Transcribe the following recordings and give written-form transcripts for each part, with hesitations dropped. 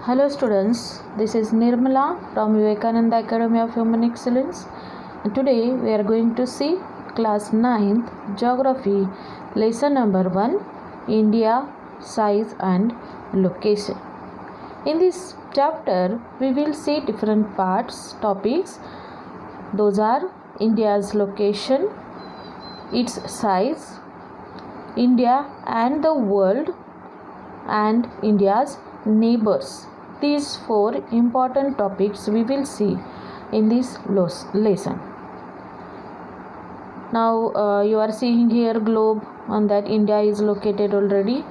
Hello students, this is Nirmala from Vivekananda Academy of Human Excellence. And today we are going to see class 9th Geography lesson number 1, India, Size and Location. In this chapter we will see different topics. Those are India's location, its size, India and the world, and India's neighbors. These 4 important topics we will see in this lesson. Now you are seeing here globe on that India is located already.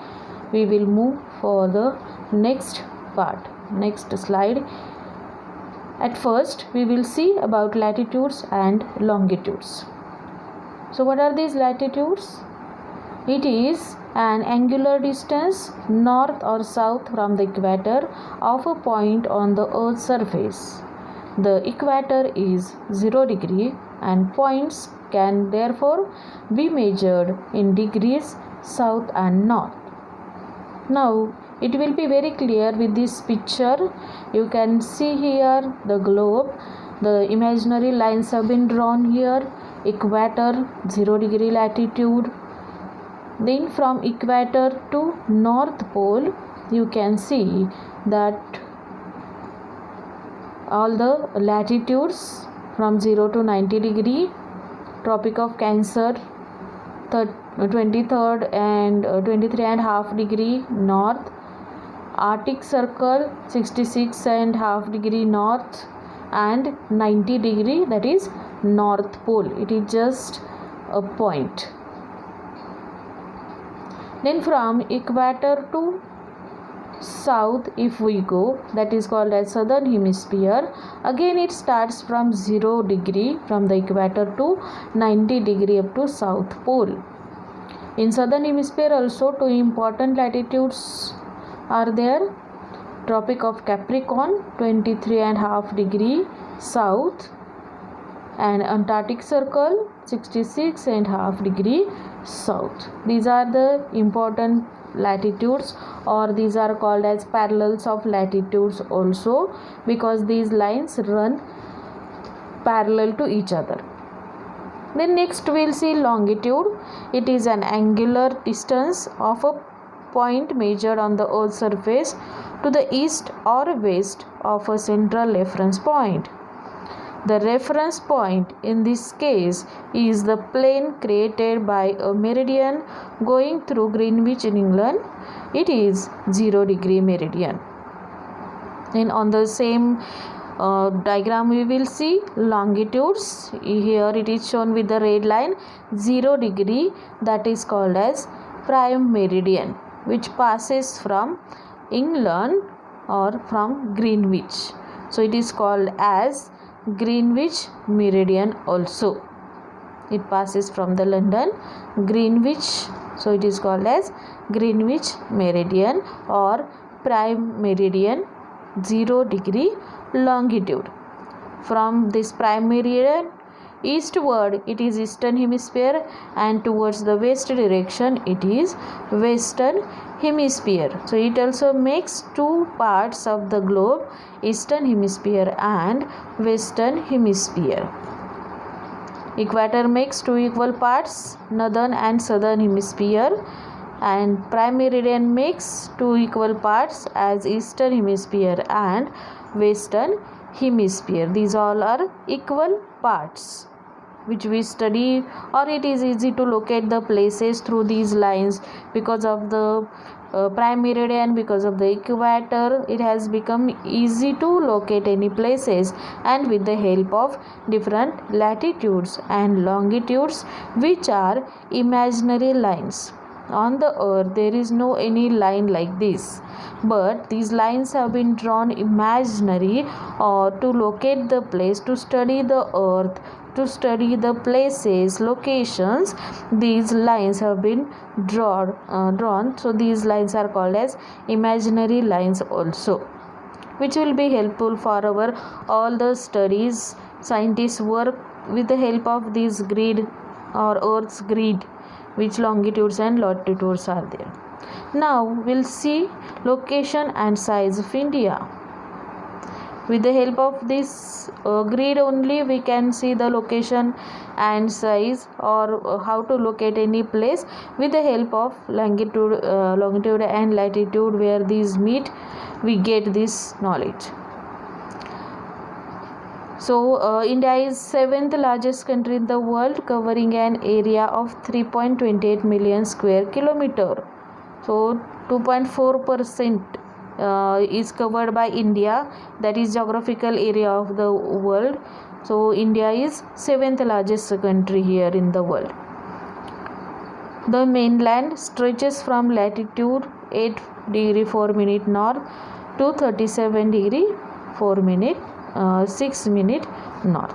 We will move for the next part, next slide. At first we will see about latitudes and longitudes. So what are these latitudes? It is an angular distance north or south from the equator of a point on the Earth's surface. The equator is 0 degree and points can therefore be measured in degrees south and north. Now it will be very clear with this picture. You can see here the globe. The imaginary lines have been drawn here. Equator, 0 degree latitude. Then from equator to North Pole, you can see that all the latitudes from 0 to 90 degree, Tropic of Cancer 23rd and 23.5 degree north, Arctic Circle 66.5 degree north and 90 degree, that is North Pole. It is just a point. Then from equator to south if we go, that is called as southern hemisphere. Again it starts from 0 degree from the equator to 90 degree up to South Pole. In southern hemisphere also 2 important latitudes are there. Tropic of Capricorn 23.5 degree south and Antarctic Circle 66.5 degree south. These are the important latitudes, or these are called as parallels of latitudes also, because these lines run parallel to each other. Then next we will see longitude. It is an angular distance of a point measured on the Earth's surface to the east or west of a central reference point. The reference point in this case is the plane created by a meridian going through Greenwich in England. It is 0 degree meridian. And on the same diagram we will see longitudes. Here it is shown with the red line, 0 degree, that is called as prime meridian, which passes from England or from Greenwich. So it is called as Greenwich meridian also. It passes from the London Greenwich, so it is called as Greenwich meridian or prime meridian, 0 degree longitude. From this prime meridian eastward it is eastern hemisphere, and towards the west direction it is western hemisphere. So it also makes 2 parts of the globe, eastern hemisphere and western hemisphere. Equator makes 2 equal parts, northern and southern hemisphere, and prime meridian makes 2 equal parts as eastern hemisphere and western hemisphere. These all are equal parts which we study, or it is easy to locate the places through these lines. Because of the prime meridian, because of the equator, it has become easy to locate any places, and with the help of different latitudes and longitudes, which are imaginary lines. On the earth there is no any line like this, but these lines have been drawn imaginary, or to locate the place, to study the earth, to study the places, locations. These lines have been drawn. So these lines are called as imaginary lines also, which will be helpful for our all the studies. Scientists work with the help of this grid or Earth's grid, which longitudes and latitudes are there. Now we'll see location and size of India. With the help of this grid only we can see the location and size, or how to locate any place with the help of longitude and latitude where these meet. We get this knowledge. So India is 7th largest country in the world, covering an area of 3.28 million square kilometer. So 2.4% is covered by India, that is geographical area of the world. So India is 7th largest country here in the world. The mainland stretches from latitude 8 degree 4 minute north to 37 degree 4 minute 6 minute north.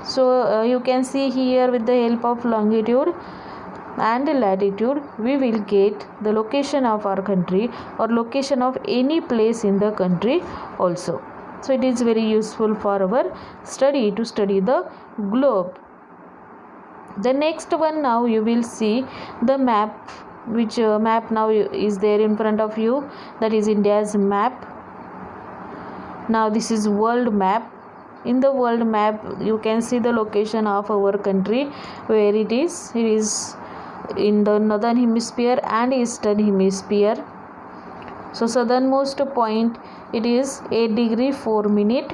So you can see here with the help of longitude and latitude we will get the location of our country or location of any place in the country also. So it is very useful for our study to study the globe. The next one, now you will see the map, which map now is there in front of you, that is India's map. Now this is world map. In the world map you can see the location of our country, where it is in the northern hemisphere and eastern hemisphere. So southernmost point it is 8 degree 4 minute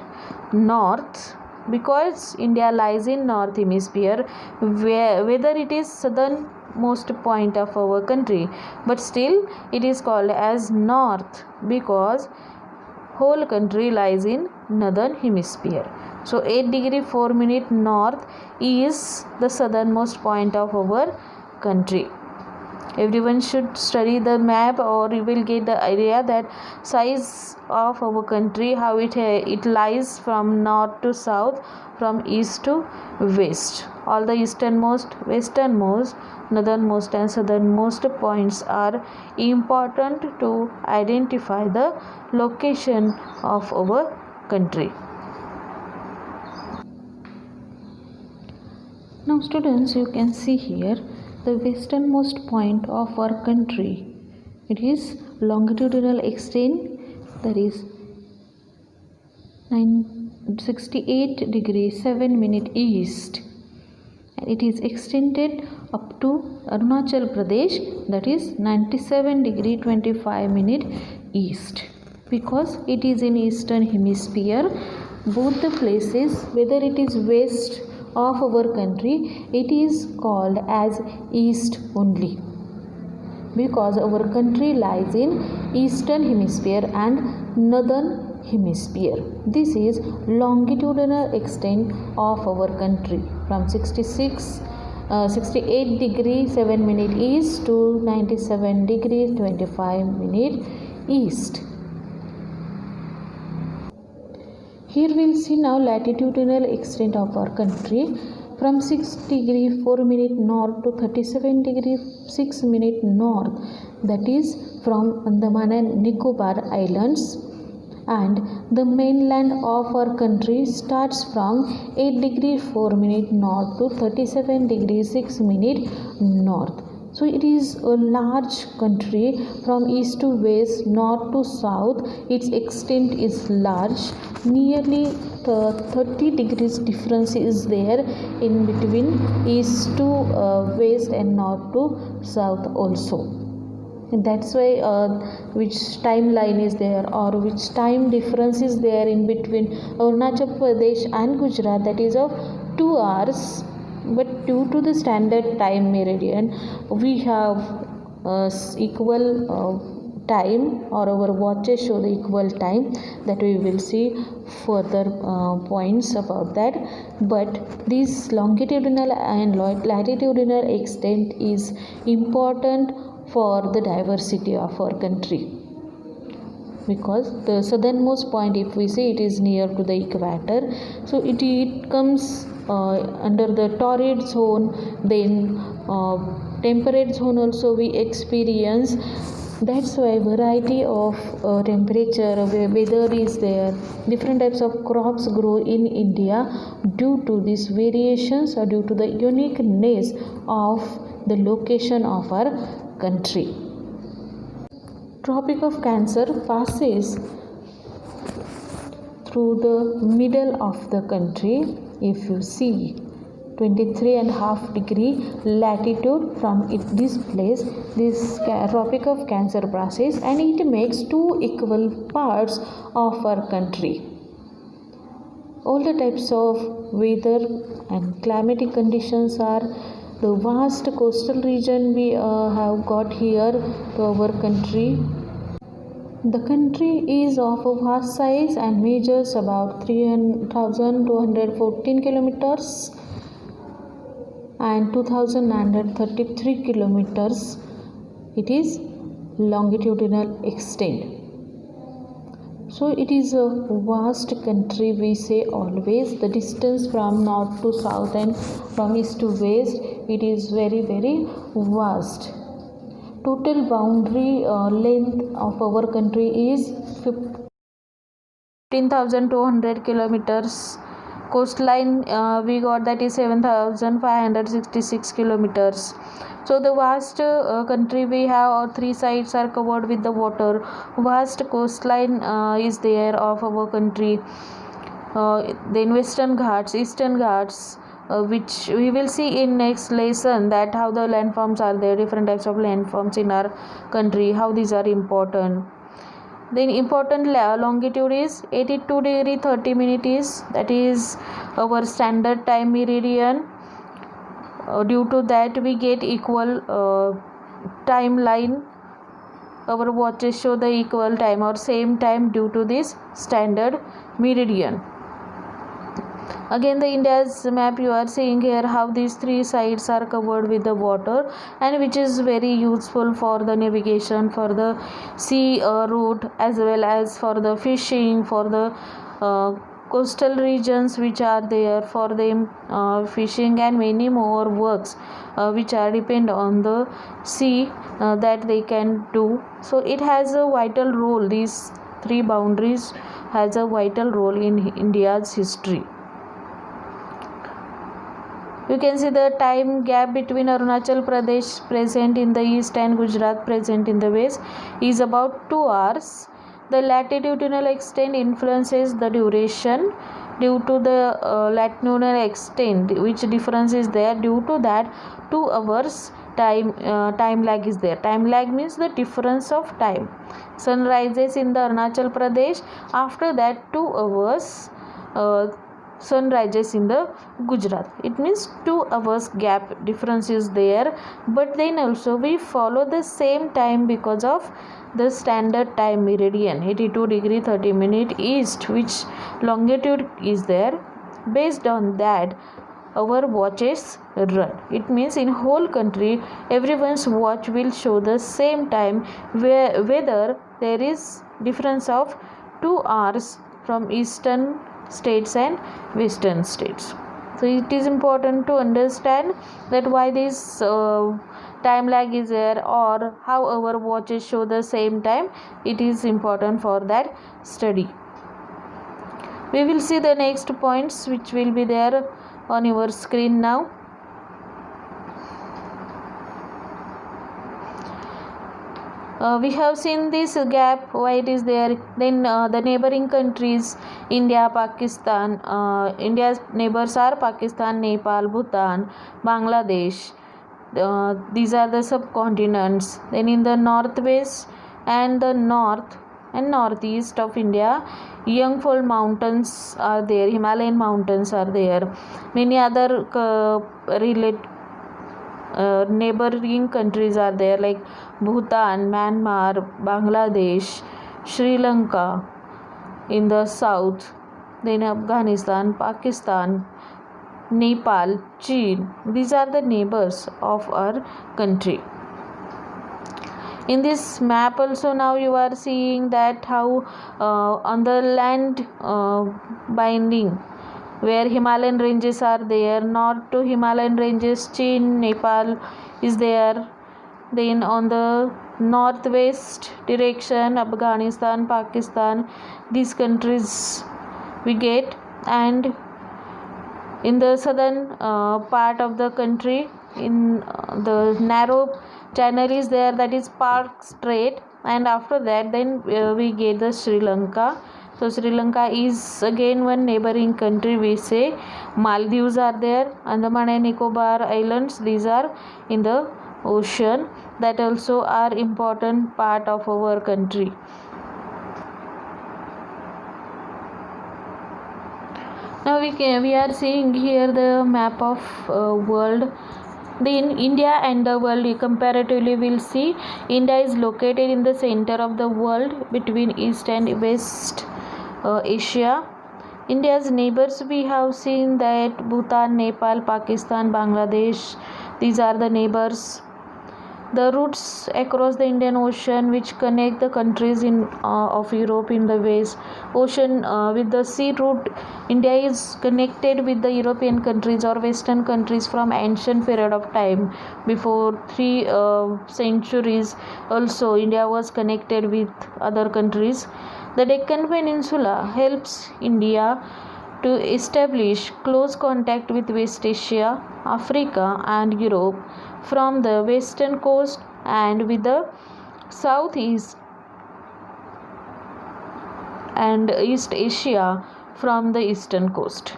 north, because India lies in north hemisphere, whether it is southernmost point of our country, but still it is called as north because whole country lies in northern hemisphere. So 8 degree 4 minute north is the southernmost point of our country. Everyone should study the map, or you will get the idea that size of our country, how it lies from north to south, from east to west. All the easternmost, westernmost, northernmost and southernmost points are important to identify the location of our country. Now students, you can see here the westernmost point of our country. It is longitudinal extent, that is 68 degree 7 minute east, and it is extended up to Arunachal Pradesh, that is 97 degree 25 minute east. Because it is in eastern hemisphere, both the places, whether it is west of our country, it is called as east only, because our country lies in eastern hemisphere and northern hemisphere. This is longitudinal extent of our country from 68 degree 7 minute east to 97 degree 25 minute east. Here we will see now latitudinal extent of our country from 6 degree 4 minute north to 37 degree 6 minute north, that is from Andaman and Nicobar Islands, and the mainland of our country starts from 8 degree 4 minute north to 37 degree 6 minute north. So it is a large country from east to west, north to south. Its extent is large. Nearly 30 degrees difference is there in between east to west and north to south also. And that's why which timeline is there, or which time difference is there in between Arunachal Pradesh and Gujarat, that is of 2 hours. But due to the standard time meridian, we have equal time, or our watches show the equal time, that we will see further points about that. But this longitudinal and latitudinal extent is important for the diversity of our country, because the southernmost point, if we see, it is near to the equator, so it comes under the torrid zone. Then temperate zone also we experience. That's why variety of temperature, weather is there. Different types of crops grow in India due to these variations, or due to the uniqueness of the location of our country. Tropic of Cancer passes through the middle of the country. If you see 23.5 degree latitude from this place, this Tropic of Cancer passes, and it makes two equal parts of our country. All the types of weather and climatic conditions are the vast coastal region we have got here to our country. The country is of a vast size and measures about 3,214 kilometers and 2,933 kilometers. It is longitudinal extent. So it is a vast country. We say always the distance from north to south and from east to west, it is very vast. Total boundary length of our country is 15,200 kilometers. Coastline we got that is 7,566 kilometers. So the vast country we have, our three sides are covered with the water. Vast coastline is there of our country. Then Western Ghats, Eastern Ghats, which we will see in next lesson, that how the landforms are there, different types of landforms in our country, how these are important. Then important longitude is 82 degree 30 minutes, that is our standard time meridian. Due to that we get equal timeline. Our watches show the equal time or same time due to this standard meridian. Again, the India's map you are seeing here, how these three sides are covered with the water, and which is very useful for the navigation, for the sea route, as well as for the fishing, for the coastal regions which are there, for them fishing and many more works which are depend on the sea that they can do. So it has a vital role. These three boundaries has a vital role in India's history. You can see the time gap between Arunachal Pradesh present in the east and Gujarat present in the west is about 2 hours. The latitudinal extent influences the duration due to the latitudinal extent, which difference is there. Due to that, 2 hours time lag is there. Time lag means the difference of time. Sun rises in the Arunachal Pradesh, after that 2 hours sun rises in the Gujarat. It means 2 hours gap difference is there, but then also we follow the same time because of the standard time meridian 82 degree 30 minute east, which longitude is there. Based on that our watches run. It means in whole country everyone's watch will show the same time, whether there is difference of 2 hours from eastern states and western states. So it is important to understand that why this time lag is there, or how our watches show the same time. It is important for that study. We will see the next points which will be there on your screen now. We have seen this gap, why it is there. Then the neighboring countries, India, Pakistan. India's neighbors are Pakistan, Nepal, Bhutan, Bangladesh. These are the subcontinents. Then in the northwest and the north and northeast of India, Yangfold mountains are there, Himalayan mountains are there. Many other neighboring countries are there, like Bhutan, Myanmar, Bangladesh, Sri Lanka in the south, then Afghanistan, Pakistan, Nepal, China. These are the neighbors of our country. In this map also now you are seeing that how on the land binding, where Himalayan ranges are there, north to Himalayan ranges, China, Nepal is there. Then on the northwest direction, Afghanistan, Pakistan, these countries we get. And in the southern part of the country, in the narrow channel is there, that is Park Strait. and after that then we get the Sri Lanka. So Sri Lanka is again one neighboring country. We say Maldives are there, Andaman and Nicobar Islands, these are in the ocean, that also are important part of our country. Now we are seeing here the map of world. In India and the world comparatively, we'll see India is located in the center of the world between East and West Asia. India's neighbors, we have seen that Bhutan, Nepal, Pakistan, Bangladesh, these are the neighbors. The routes across the Indian Ocean which connect the countries of Europe in the West Ocean with the sea route, India is connected with the European countries or Western countries from ancient period of time. Before 3 centuries also India was connected with other countries. The Deccan Peninsula helps India to establish close contact with West Asia, Africa and Europe from the western coast and with the southeast and East Asia from the eastern coast.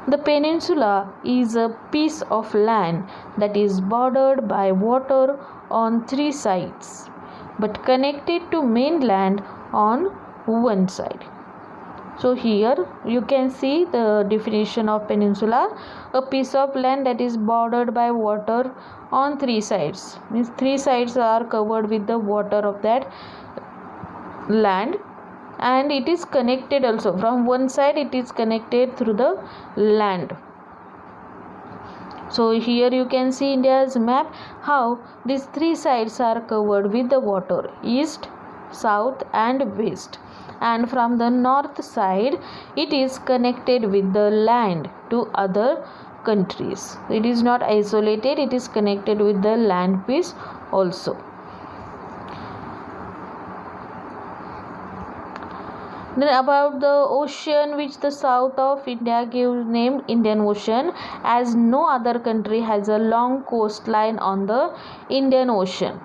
The peninsula is a piece of land that is bordered by water on 3 sides but connected to mainland on one side. So here you can see the definition of peninsula: a piece of land that is bordered by water on 3 sides. Means 3 sides are covered with the water of that land, and it is connected also from one side, it is connected through the land. So here you can see India's map, how these 3 sides are covered with the water: east, south and west. And from the north side it is connected with the land to other countries. It is not isolated, it is connected with the land piece also. Then about the ocean which the south of India gives name Indian Ocean, as no other country has a long coastline on the Indian Ocean.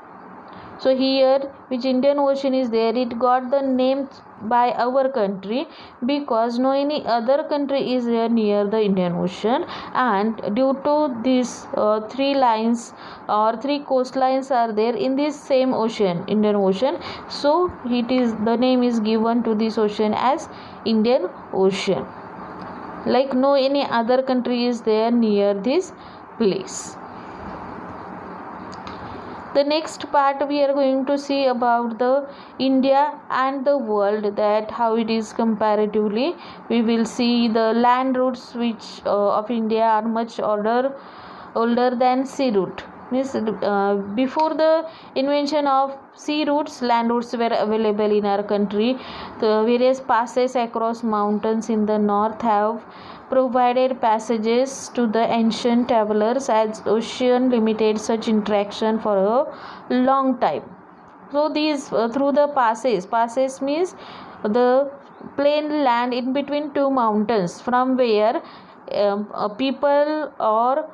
So here which Indian Ocean is there, it got the name by our country because no any other country is there near the Indian Ocean, and due to these 3 lines or 3 coastlines are there in this same ocean, Indian Ocean, so the name is given to this ocean as Indian Ocean, like no any other country is there near this place. The next part we are going to see about the India and the world, that how it is comparatively. We will see the land routes which of India are much older than sea route. Means before the invention of sea routes, land routes were available in our country. The various passes across mountains in the north have provided passages to the ancient travelers, as ocean limited such interaction for a long time. So these through the passes means the plain land in between 2 mountains, from where people or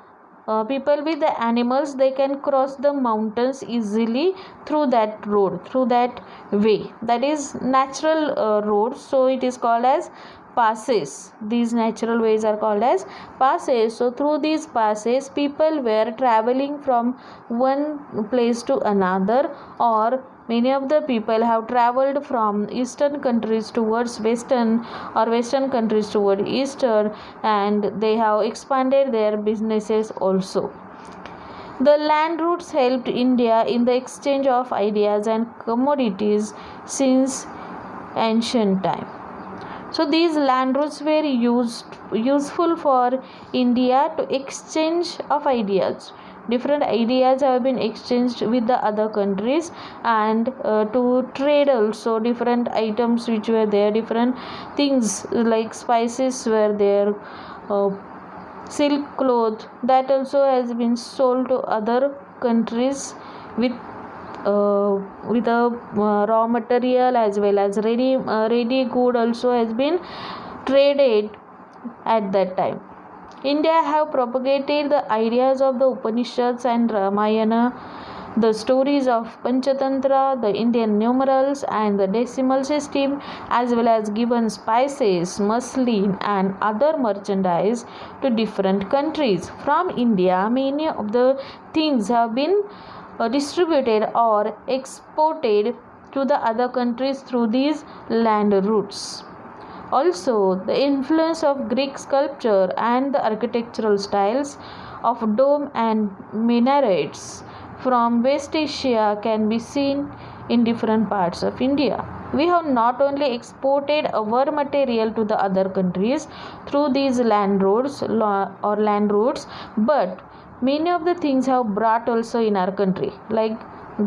people with the animals, they can cross the mountains easily through that road, through that way. That is natural road, so it is called as passes. These natural ways are called as passes. So through these passes people were traveling from one place to another, or many of the people have traveled from eastern countries towards western, or western countries toward eastern, and they have expanded their businesses also. The land routes helped India in the exchange of ideas and commodities since ancient time. So these land routes were useful for India to exchange of ideas. Different ideas have been exchanged with the other countries, and to trade also. Different items which were there, different things like spices were there, silk cloth, that also has been sold to other countries with a raw material as well as ready good also has been traded at that time. India have propagated the ideas of the Upanishads and Ramayana The stories of Panchatantra, the Indian numerals, and the decimal system, as well as given spices, muslin, and other merchandise to different countries. From India, many of the things have been distributed or exported to the other countries through these land routes. Also, the influence of Greek sculpture and the architectural styles of dome and minarets from West Asia can be seen in different parts of India. We have not only exported our material to the other countries through these land roads, but many of the things have brought also in our country, like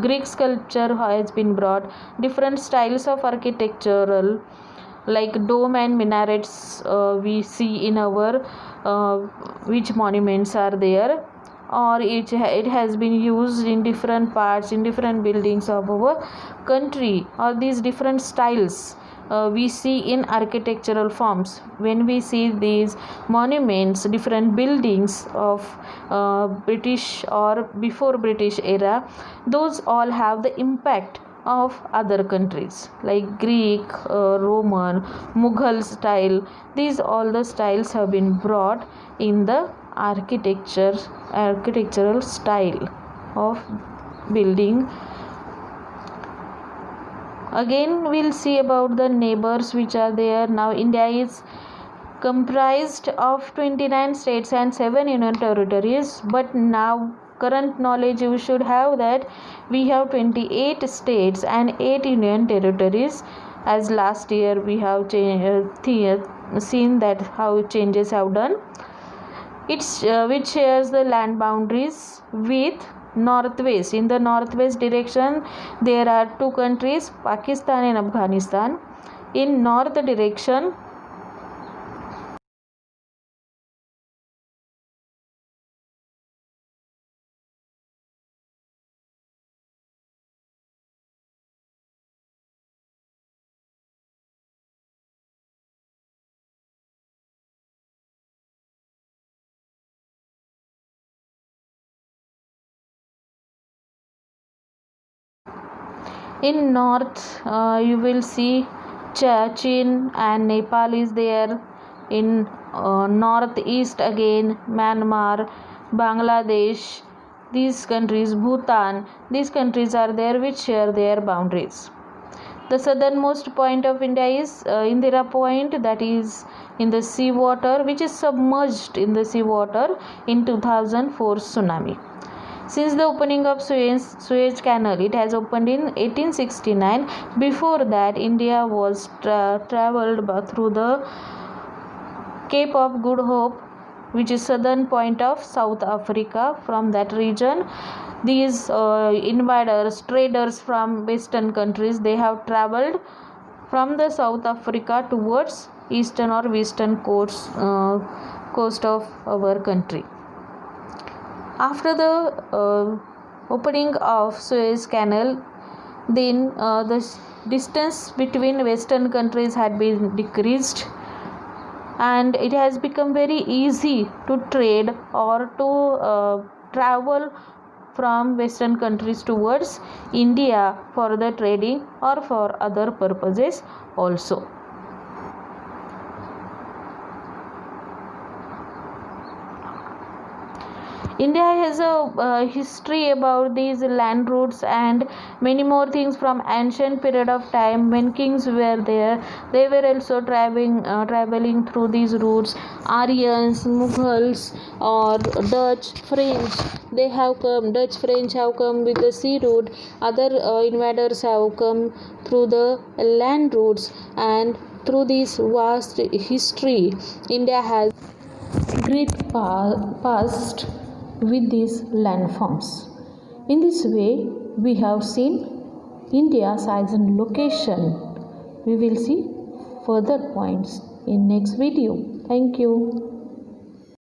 Greek sculpture has been brought, different styles of architectural like dome and minarets we see in our which monuments are there, or it has been used in different parts, in different buildings of our country, or these different styles we see in architectural forms. When we see these monuments, different buildings of British or before British era, those all have the impact of other countries like Greek, Roman, Mughal style. These all the styles have been brought in the architectural style of building. Again, we'll see about the neighbors which are there. Now, India is comprised of 29 states and 7 union territories, but now current knowledge you should have that we have 28 states and 8 union territories. As last year we have seen that how changes have done. It's which shares the land boundaries with northwest. In the northwest direction there are two countries, Pakistan and Afghanistan. In north direction in north you will see Chin and Nepal is there. In northeast again Myanmar, Bangladesh, these countries, Bhutan, these countries are there which share their boundaries. The southernmost point of India is Indira Point, that is in the sea water, which is submerged in the sea water in 2004 tsunami. Since the opening of Suez Canal, it has opened in 1869. Before that, India was travelled through the Cape of Good Hope, which is southern point of South Africa. From that region, these invaders, traders from western countries, they have travelled from the South Africa towards eastern or western coast of our country. After the opening of Suez Canal, then the distance between western countries had been decreased, and it has become very easy to trade or to travel from western countries towards India for the trading or for other purposes also. India has a history about these land routes and many more things from ancient period of time when kings were there. They were also traveling through these routes. Aryans, Mughals, or Dutch, French, they have come. Dutch, French have come with the sea route. Other invaders have come through the land routes, and through this vast history, India has great past with these landforms. In this way, we have seen India's size and location. We will see further points in next video. Thank you.